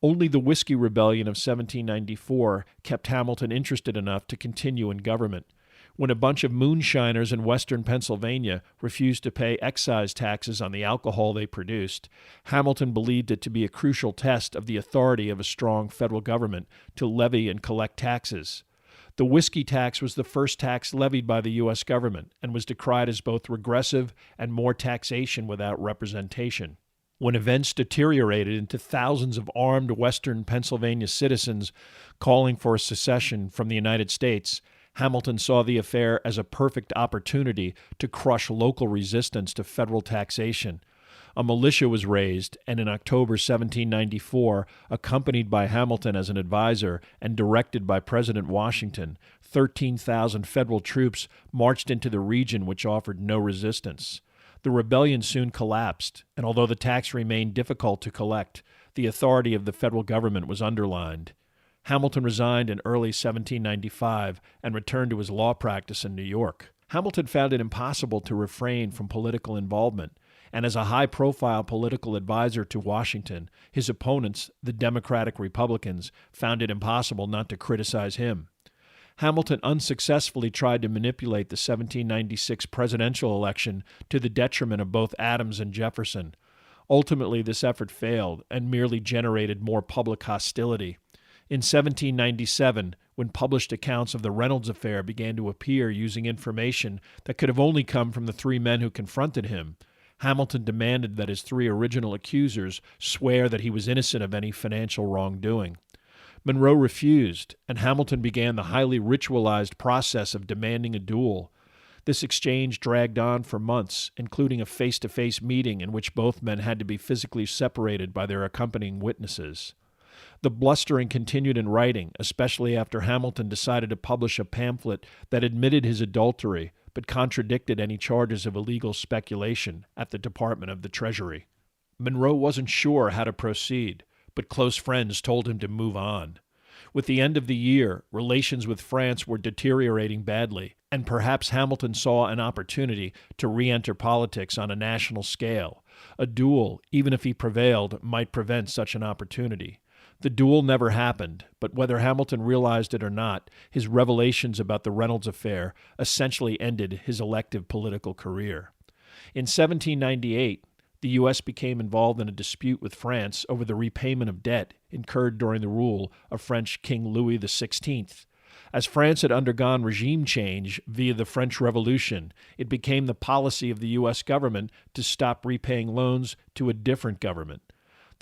Only the Whiskey Rebellion of 1794 kept Hamilton interested enough to continue in government. When a bunch of moonshiners in western Pennsylvania refused to pay excise taxes on the alcohol they produced, Hamilton believed it to be a crucial test of the authority of a strong federal government to levy and collect taxes. The whiskey tax was the first tax levied by the U.S. government and was decried as both regressive and more taxation without representation. When events deteriorated into thousands of armed western Pennsylvania citizens calling for secession from the United States, Hamilton saw the affair as a perfect opportunity to crush local resistance to federal taxation. A militia was raised, and in October 1794, accompanied by Hamilton as an advisor and directed by President Washington, 13,000 federal troops marched into the region which offered no resistance. The rebellion soon collapsed, and although the tax remained difficult to collect, the authority of the federal government was underlined. Hamilton resigned in early 1795 and returned to his law practice in New York. Hamilton found it impossible to refrain from political involvement, and as a high-profile political advisor to Washington, his opponents, the Democratic Republicans, found it impossible not to criticize him. Hamilton unsuccessfully tried to manipulate the 1796 presidential election to the detriment of both Adams and Jefferson. Ultimately, this effort failed and merely generated more public hostility. In 1797, when published accounts of the Reynolds affair began to appear using information that could have only come from the three men who confronted him, Hamilton demanded that his three original accusers swear that he was innocent of any financial wrongdoing. Monroe refused, and Hamilton began the highly ritualized process of demanding a duel. This exchange dragged on for months, including a face-to-face meeting in which both men had to be physically separated by their accompanying witnesses. The blustering continued in writing, especially after Hamilton decided to publish a pamphlet that admitted his adultery but contradicted any charges of illegal speculation at the Department of the Treasury. Monroe wasn't sure how to proceed, but close friends told him to move on. With the end of the year, relations with France were deteriorating badly, and perhaps Hamilton saw an opportunity to re-enter politics on a national scale. A duel, even if he prevailed, might prevent such an opportunity. The duel never happened, but whether Hamilton realized it or not, his revelations about the Reynolds affair essentially ended his elective political career. In 1798, the U.S. became involved in a dispute with France over the repayment of debt incurred during the rule of French King Louis XVI. As France had undergone regime change via the French Revolution, it became the policy of the U.S. government to stop repaying loans to a different government.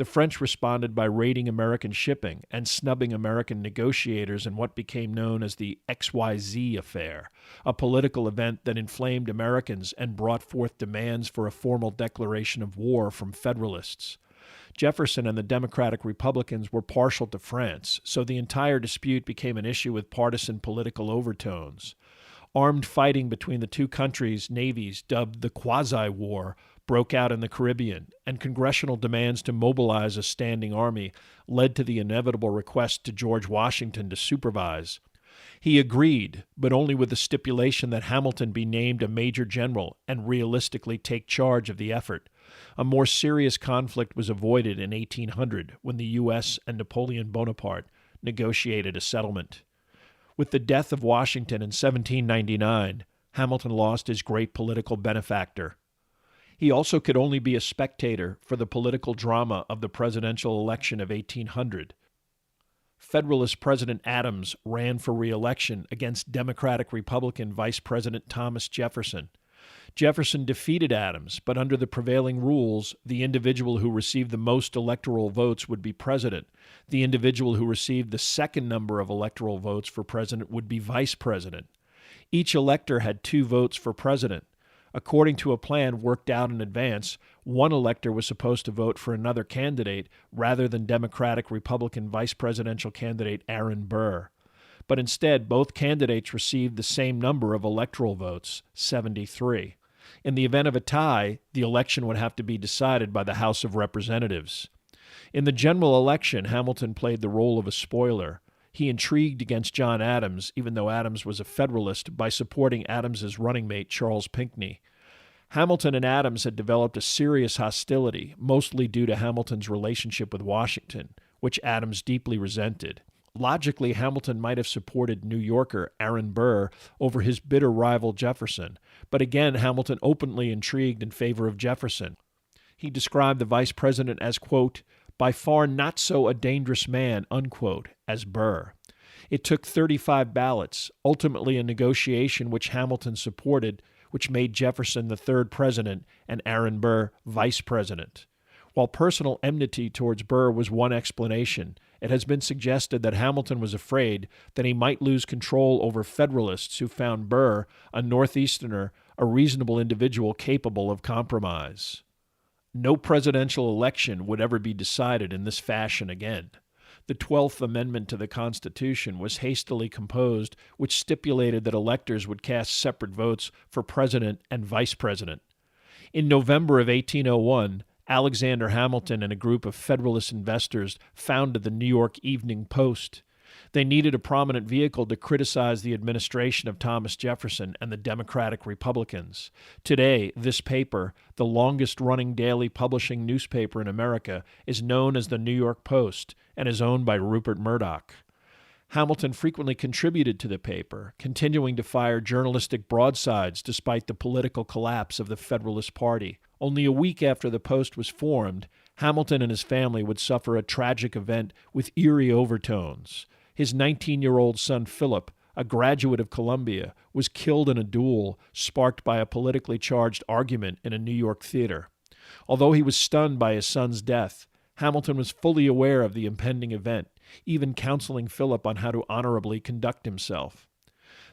The French responded by raiding American shipping and snubbing American negotiators in what became known as the XYZ affair, a political event that inflamed Americans and brought forth demands for a formal declaration of war from Federalists. Jefferson and the Democratic Republicans were partial to France, so the entire dispute became an issue with partisan political overtones. Armed fighting between the two countries' navies, dubbed the Quasi-War, broke out in the Caribbean, and congressional demands to mobilize a standing army led to the inevitable request to George Washington to supervise. He agreed, but only with the stipulation that Hamilton be named a major general and realistically take charge of the effort. A more serious conflict was avoided in 1800 when the U.S. and Napoleon Bonaparte negotiated a settlement. With the death of Washington in 1799, Hamilton lost his great political benefactor. He also could only be a spectator for the political drama of the presidential election of 1800. Federalist President Adams ran for re-election against Democratic-Republican Vice President Thomas Jefferson. Jefferson defeated Adams, but under the prevailing rules, the individual who received the most electoral votes would be president. The individual who received the second number of electoral votes for president would be vice president. Each elector had 2 votes for president. According to a plan worked out in advance, one elector was supposed to vote for another candidate rather than Democratic-Republican vice presidential candidate Aaron Burr. But instead, both candidates received the same number of electoral votes, 73. In the event of a tie, the election would have to be decided by the House of Representatives. In the general election, Hamilton played the role of a spoiler. He intrigued against John Adams, even though Adams was a Federalist, by supporting Adams's running mate, Charles Pinckney. Hamilton and Adams had developed a serious hostility, mostly due to Hamilton's relationship with Washington, which Adams deeply resented. Logically, Hamilton might have supported New Yorker Aaron Burr over his bitter rival Jefferson, but again, Hamilton openly intrigued in favor of Jefferson. He described the vice president as, quote, by far not so a dangerous man, unquote, as Burr. It took 35 ballots, ultimately a negotiation which Hamilton supported, which made Jefferson the 3rd president and Aaron Burr vice president. While personal enmity towards Burr was one explanation, it has been suggested that Hamilton was afraid that he might lose control over Federalists who found Burr, a Northeasterner, a reasonable individual capable of compromise. No presidential election would ever be decided in this fashion again. The 12th Amendment to the Constitution was hastily composed, which stipulated that electors would cast separate votes for president and vice president. In November of 1801, Alexander Hamilton and a group of Federalist investors founded the New York Evening Post. They needed a prominent vehicle to criticize the administration of Thomas Jefferson and the Democratic Republicans. Today, this paper, the longest-running daily publishing newspaper in America, is known as the New York Post and is owned by Rupert Murdoch. Hamilton frequently contributed to the paper, continuing to fire journalistic broadsides despite the political collapse of the Federalist Party. Only a week after the Post was formed, Hamilton and his family would suffer a tragic event with eerie overtones. His 19-year-old son Philip, a graduate of Columbia, was killed in a duel sparked by a politically charged argument in a New York theater. Although he was stunned by his son's death, Hamilton was fully aware of the impending event, even counseling Philip on how to honorably conduct himself.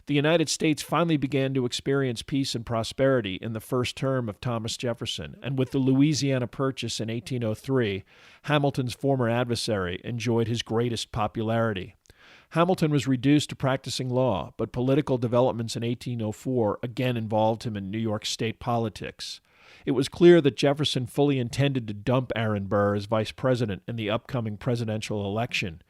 The United States finally began to experience peace and prosperity in the first term of Thomas Jefferson, and with the Louisiana Purchase in 1803, Hamilton's former adversary enjoyed his greatest popularity. Hamilton was reduced to practicing law, but political developments in 1804 again involved him in New York state politics. It was clear that Jefferson fully intended to dump Aaron Burr as vice president in the upcoming presidential election.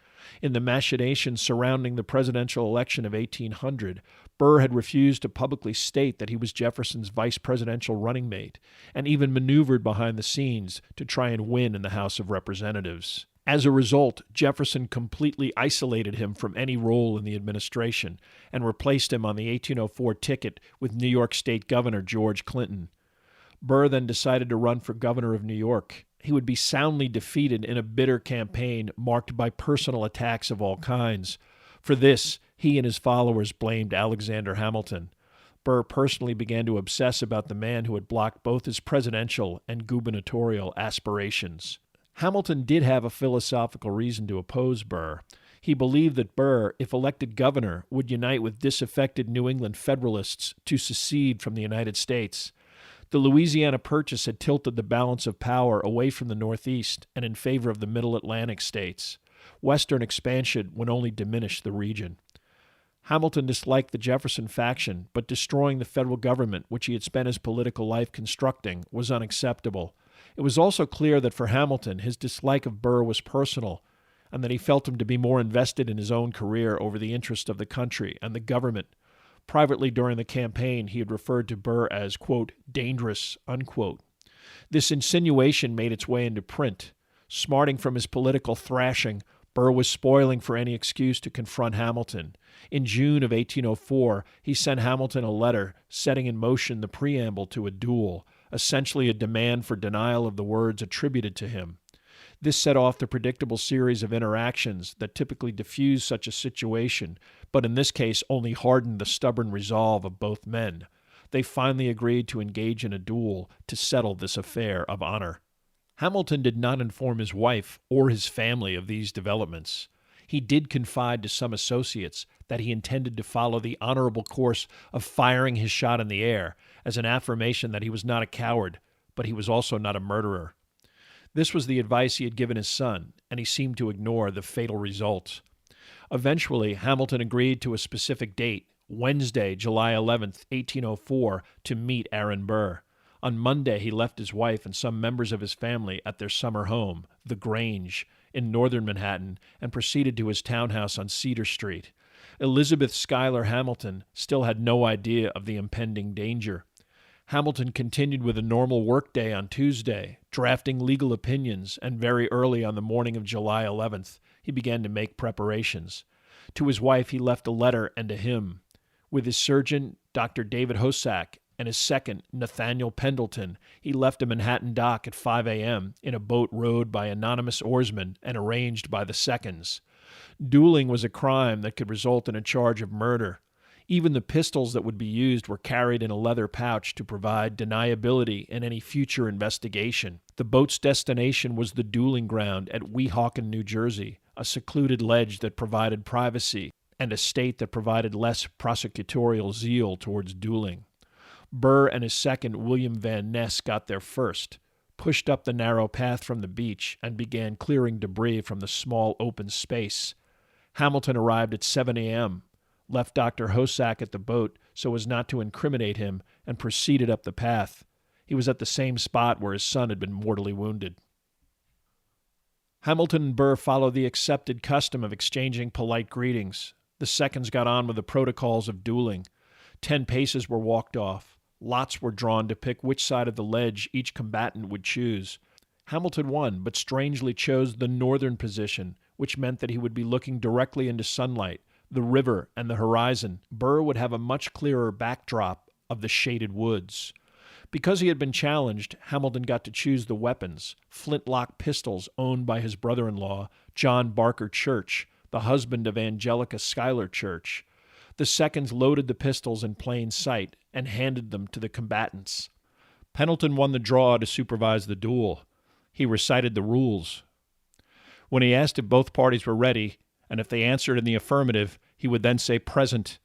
In the machinations surrounding the presidential election of 1800, Burr had refused to publicly state that he was Jefferson's vice presidential running mate, and even maneuvered behind the scenes to try and win in the House of Representatives. As a result, Jefferson completely isolated him from any role in the administration and replaced him on the 1804 ticket with New York State Governor George Clinton. Burr then decided to run for governor of New York. He would be soundly defeated in a bitter campaign marked by personal attacks of all kinds. For this, he and his followers blamed Alexander Hamilton. Burr personally began to obsess about the man who had blocked both his presidential and gubernatorial aspirations. Hamilton did have a philosophical reason to oppose Burr. He believed that Burr, if elected governor, would unite with disaffected New England Federalists to secede from the United States. The Louisiana Purchase had tilted the balance of power away from the Northeast and in favor of the Middle Atlantic states. Western expansion would only diminish the region. Hamilton disliked the Jefferson faction, but destroying the federal government, which he had spent his political life constructing, was unacceptable. It was also clear that for Hamilton, his dislike of Burr was personal, and that he felt him to be more invested in his own career over the interest of the country and the government. Privately during the campaign, he had referred to Burr as, quote, dangerous, unquote. This insinuation made its way into print. Smarting from his political thrashing, Burr was spoiling for any excuse to confront Hamilton. In June of 1804, he sent Hamilton a letter setting in motion the preamble to a duel, essentially a demand for denial of the words attributed to him. This set off the predictable series of interactions that typically diffuse such a situation, but in this case only hardened the stubborn resolve of both men. they finally agreed to engage in a duel to settle this affair of honor. Hamilton did not inform his wife or his family of these developments. He did confide to some associates that he intended to follow the honorable course of firing his shot in the air as an affirmation that he was not a coward, but he was also not a murderer. This was the advice he had given his son, and he seemed to ignore the fatal results. Eventually, Hamilton agreed to a specific date, Wednesday, July 11th, 1804, to meet Aaron Burr. On Monday, he left his wife and some members of his family at their summer home, The Grange, in northern Manhattan, and proceeded to his townhouse on Cedar Street. Elizabeth Schuyler Hamilton still had no idea of the impending danger. Hamilton continued with a normal workday on Tuesday, drafting legal opinions, and very early on the morning of July 11th, he began to make preparations. To his wife, he left a letter and a hymn. With his surgeon, Dr. David Hosack, and his second, Nathaniel Pendleton, he left a Manhattan dock at 5 a.m. in a boat rowed by anonymous oarsmen and arranged by the seconds. Dueling was a crime that could result in a charge of murder. Even the pistols that would be used were carried in a leather pouch to provide deniability in any future investigation. The boat's destination was the dueling ground at Weehawken, New Jersey, a secluded ledge that provided privacy and a state that provided less prosecutorial zeal towards dueling. Burr and his second, William Van Ness, got there first, pushed up the narrow path from the beach, and began clearing debris from the small open space. Hamilton arrived at 7 a.m., left Dr. Hosack at the boat so as not to incriminate him, and proceeded up the path. He was at the same spot where his son had been mortally wounded. Hamilton and Burr followed the accepted custom of exchanging polite greetings. The seconds got on with the protocols of dueling. 10 paces were walked off. Lots were drawn to pick which side of the ledge each combatant would choose. Hamilton won, but strangely chose the northern position, which meant that he would be looking directly into sunlight, the river, and the horizon. Burr would have a much clearer backdrop of the shaded woods. Because he had been challenged, Hamilton got to choose the weapons, flintlock pistols owned by his brother-in-law, John Barker Church, the husband of Angelica Schuyler Church. The seconds loaded the pistols in plain sight and handed them to the combatants. Pendleton won the draw to supervise the duel. He recited the rules. When he asked if both parties were ready, and if they answered in the affirmative, he would then say present.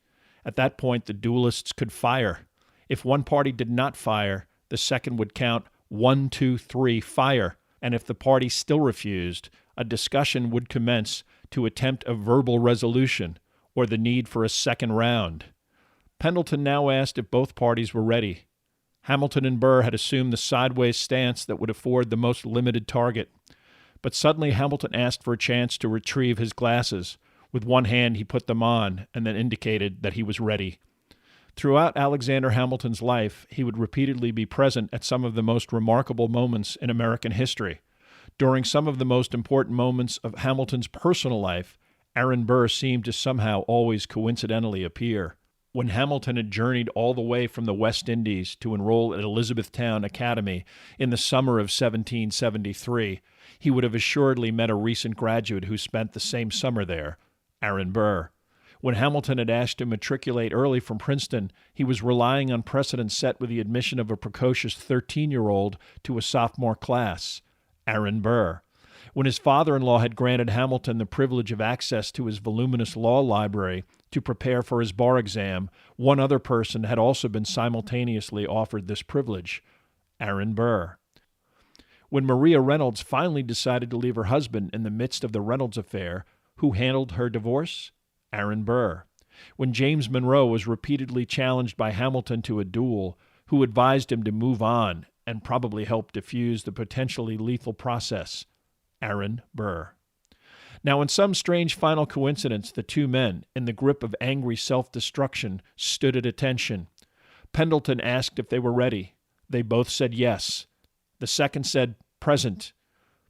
At that point, the duelists could fire. If one party did not fire, the second would count 1, 2, 3, fire, and if the party still refused, a discussion would commence to attempt a verbal resolution or the need for a second round. Pendleton now asked if both parties were ready. Hamilton and Burr had assumed the sideways stance that would afford the most limited target. But suddenly Hamilton asked for a chance to retrieve his glasses. With one hand he put them on and then indicated that he was ready. Throughout Alexander Hamilton's life, he would repeatedly be present at some of the most remarkable moments in American history. During some of the most important moments of Hamilton's personal life, Aaron Burr seemed to somehow always coincidentally appear. When Hamilton had journeyed all the way from the West Indies to enroll at Elizabethtown Academy in the summer of 1773, he would have assuredly met a recent graduate who spent the same summer there, Aaron Burr. When Hamilton had asked to matriculate early from Princeton, he was relying on precedent set with the admission of a precocious 13-year-old to a sophomore class, Aaron Burr. When his father-in-law had granted Hamilton the privilege of access to his voluminous law library to prepare for his bar exam, one other person had also been simultaneously offered this privilege, Aaron Burr. When Maria Reynolds finally decided to leave her husband in the midst of the Reynolds affair, who handled her divorce? Aaron Burr. When James Monroe was repeatedly challenged by Hamilton to a duel, who advised him to move on and probably helped diffuse the potentially lethal process? Aaron Burr. Now, in some strange final coincidence, the two men, in the grip of angry self-destruction, stood at attention. Pendleton asked if they were ready. They both said yes. The second said, present.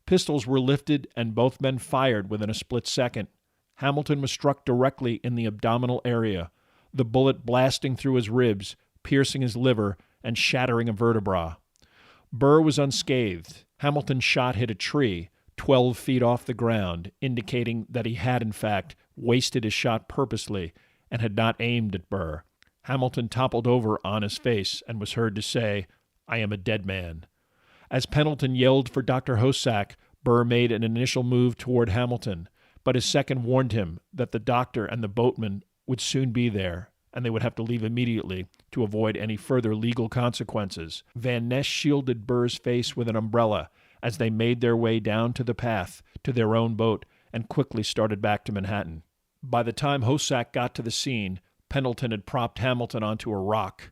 Pistols were lifted, and both men fired within a split second. Hamilton was struck directly in the abdominal area, the bullet blasting through his ribs, piercing his liver, and shattering a vertebra. Burr was unscathed. Hamilton's shot hit a tree, 12 feet off the ground, indicating that he had, in fact, wasted his shot purposely and had not aimed at Burr. Hamilton toppled over on his face and was heard to say, "I am a dead man." As Pendleton yelled for Dr. Hosack, Burr made an initial move toward Hamilton, but his second warned him that the doctor and the boatman would soon be there, and they would have to leave immediately to avoid any further legal consequences. Van Ness shielded Burr's face with an umbrella as they made their way down to the path to their own boat and quickly started back to Manhattan. By the time Hosack got to the scene, Pendleton had propped Hamilton onto a rock.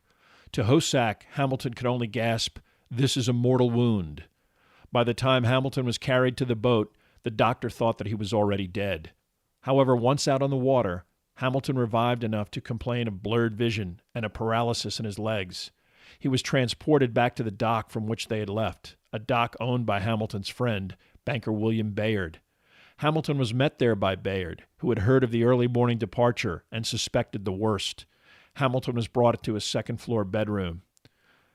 To Hosack, Hamilton could only gasp, "This is a mortal wound." By the time Hamilton was carried to the boat, the doctor thought that he was already dead. However, once out on the water, Hamilton revived enough to complain of blurred vision and a paralysis in his legs. He was transported back to the dock from which they had left, a dock owned by Hamilton's friend, banker William Bayard. Hamilton was met there by Bayard, who had heard of the early morning departure and suspected the worst. Hamilton was brought to his second-floor bedroom.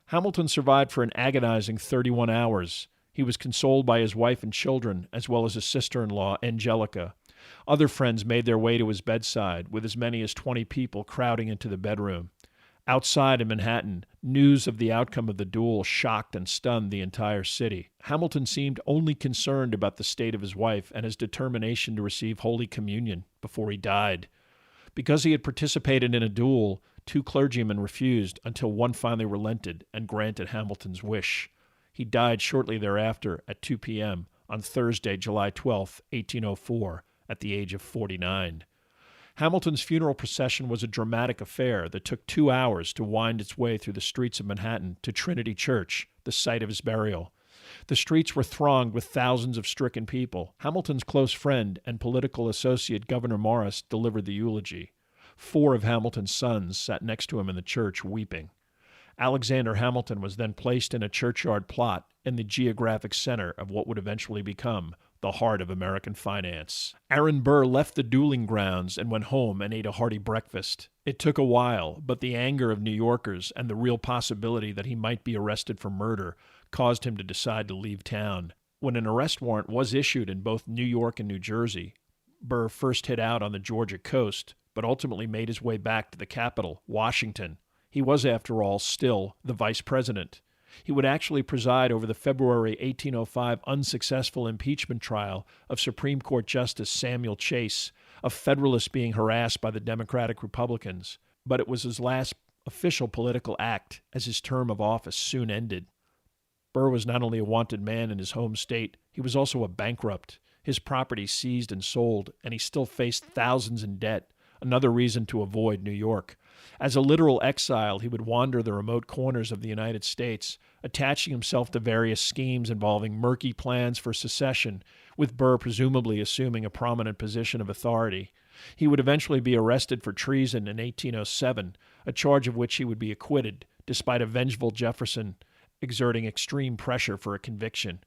Hamilton survived for an agonizing 31 hours. He was consoled by his wife and children, as well as his sister-in-law, Angelica. Other friends made their way to his bedside, with as many as 20 people crowding into the bedroom. Outside in Manhattan, news of the outcome of the duel shocked and stunned the entire city. Hamilton seemed only concerned about the state of his wife and his determination to receive Holy Communion before he died. Because he had participated in a duel, 2 clergymen refused until one finally relented and granted Hamilton's wish. He died shortly thereafter at 2 p.m. on Thursday, July 12, 1804, at the age of 49. Hamilton's funeral procession was a dramatic affair that took 2 hours to wind its way through the streets of Manhattan to Trinity Church, the site of his burial. The streets were thronged with thousands of stricken people. Hamilton's close friend and political associate Gouverneur Morris delivered the eulogy. 4 of Hamilton's sons sat next to him in the church weeping. Alexander Hamilton was then placed in a churchyard plot in the geographic center of what would eventually become the heart of American finance. Aaron Burr left the dueling grounds and went home and ate a hearty breakfast. It took a while, but the anger of New Yorkers and the real possibility that he might be arrested for murder caused him to decide to leave town. When an arrest warrant was issued in both New York and New Jersey, Burr first hit out on the Georgia coast, but ultimately made his way back to the capital, Washington. He was, after all, still the vice president. He would actually preside over the February 1805 unsuccessful impeachment trial of Supreme Court Justice Samuel Chase, a Federalist being harassed by the Democratic Republicans. But it was his last official political act, as his term of office soon ended. Burr was not only a wanted man in his home state, he was also a bankrupt. His property seized and sold, and he still faced thousands in debt, another reason to avoid New York. As a literal exile, he would wander the remote corners of the United States, attaching himself to various schemes involving murky plans for secession, with Burr presumably assuming a prominent position of authority. He would eventually be arrested for treason in 1807, a charge of which he would be acquitted, despite a vengeful Jefferson exerting extreme pressure for a conviction.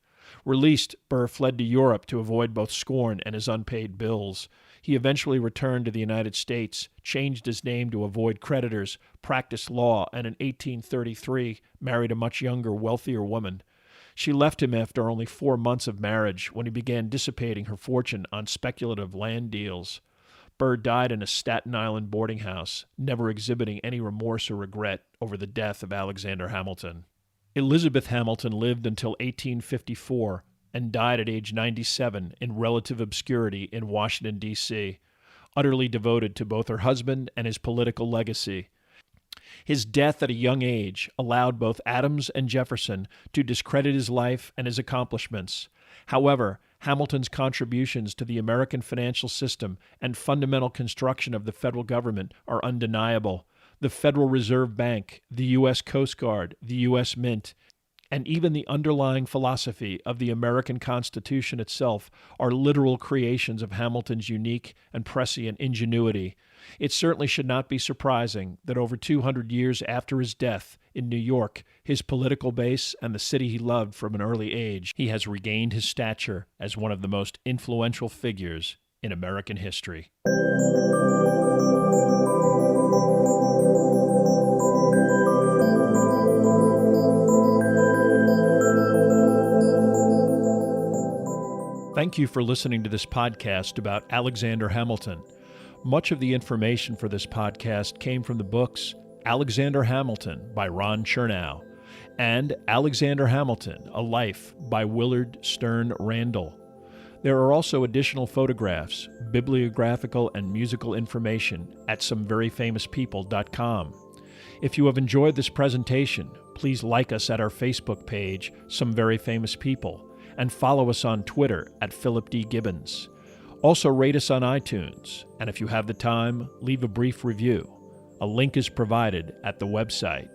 Released, Burr fled to Europe to avoid both scorn and his unpaid bills. He eventually returned to the United States, changed his name to avoid creditors, practiced law, and in 1833 married a much younger, wealthier woman. She left him after only 4 months of marriage when he began dissipating her fortune on speculative land deals. Burr died in a Staten Island boarding house, never exhibiting any remorse or regret over the death of Alexander Hamilton. Elizabeth Hamilton lived until 1854 and died at age 97 in relative obscurity in Washington, D.C., utterly devoted to both her husband and his political legacy. His death at a young age allowed both Adams and Jefferson to discredit his life and his accomplishments. However, Hamilton's contributions to the American financial system and fundamental construction of the federal government are undeniable. The Federal Reserve Bank, the U.S. Coast Guard, the U.S. Mint, and even the underlying philosophy of the American Constitution itself are literal creations of Hamilton's unique and prescient ingenuity. It certainly should not be surprising that over 200 years after his death in New York, his political base, and the city he loved from an early age, he has regained his stature as one of the most influential figures in American history. Thank you for listening to this podcast about Alexander Hamilton. Much of the information for this podcast came from the books Alexander Hamilton by Ron Chernow, and Alexander Hamilton, A Life by Willard Stern Randall. There are also additional photographs, bibliographical and musical information at someveryfamouspeople.com. If you have enjoyed this presentation, please like us at our Facebook page, Some Very Famous People, and follow us on Twitter at Philip D. Gibbons. Also rate us on iTunes, and if you have the time, leave a brief review. A link is provided at the website.